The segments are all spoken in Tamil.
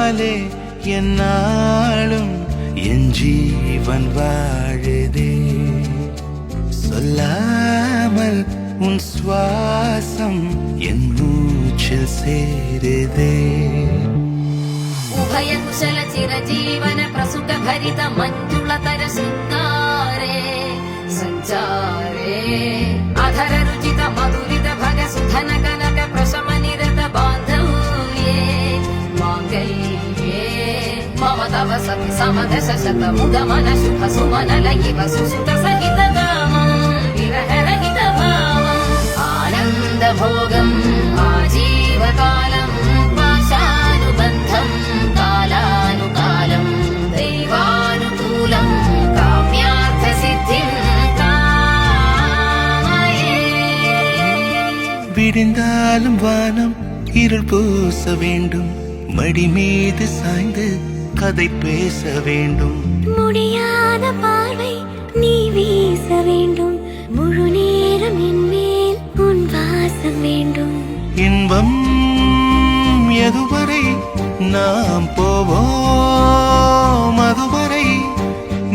உன்னாலே என்னாலும் என் ஜீவன் வாழுதே. சொல்லாமல் உன் சுவாசம் என் மூச்சில் சேருதே. उभय कुशल चिरजीवन प्रसुख भरित मञ्जुलतर शृङ्गारे सञ्चारे अधर रुचित मधुरित भग सुधन कनक प्रशम निरत बान्धव्ये माङ्गल्ये मम तव सति समदश शत मुद मन शुभ सुमन लयिव सुसुत सहित कामं विरह रहित भावम् आनन्द भोगम् आजीवकालम् पाशानुबन्धम् कालानुकालं दैवानुकूलं काम्यार्थसिद्धिं कामये. விடிந்தாலும் வானம் இருள் பூச வேண்டும், மடி மீது சாய்ந்து கதை பேச வேண்டும். முடியாத பார்வை நீ வீச வேண்டும், முழு நேரம் என் மேல் உன் வாசம் வேண்டும். இன்பம் எதுவரை நாம் போவோம், அதுவரை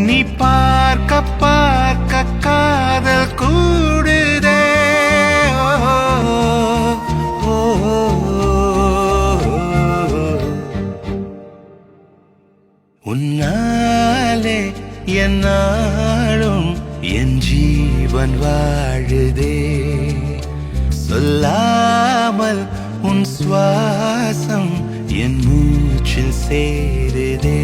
நீ பார்க்க பார்க்க காதல் கூடுதே. உன்னாலே என்னாலும் என் ஜீவன் வாழுதே. சொல்லாமல் உன் சுவாசம் என் மூச்சில் சேருதே.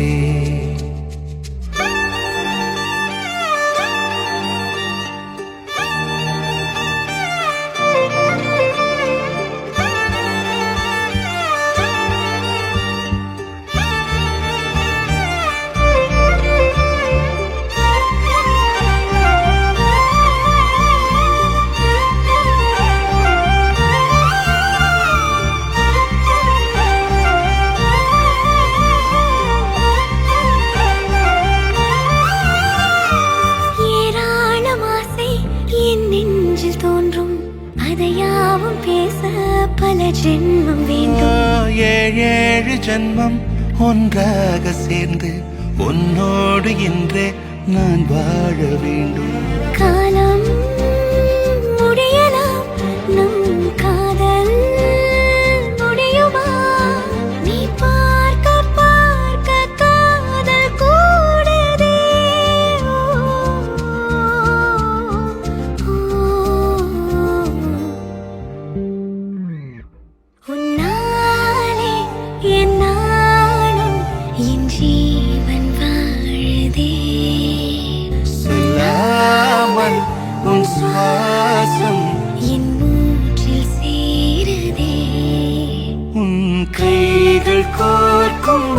அதையாவும் பேச பல ஜென்மம் வேண்டும். ஏழு ஜென்மம் ஒன்றாக சேர்ந்து உன்னோடு இன்றே நான் வாழ வேண்டும். காலம் முடியலாம், நம் காதல் முடியுமா? நீ பார்க்க பார்க்க காதல் கூடுதே. உன்னாலே என்னாலும் என் ஜீவன் வாழுதே. சொல்லாமல் உன் சுவாசம் என் மூச்சில் சேருதே. உன் கைகள் கோர்க்கும்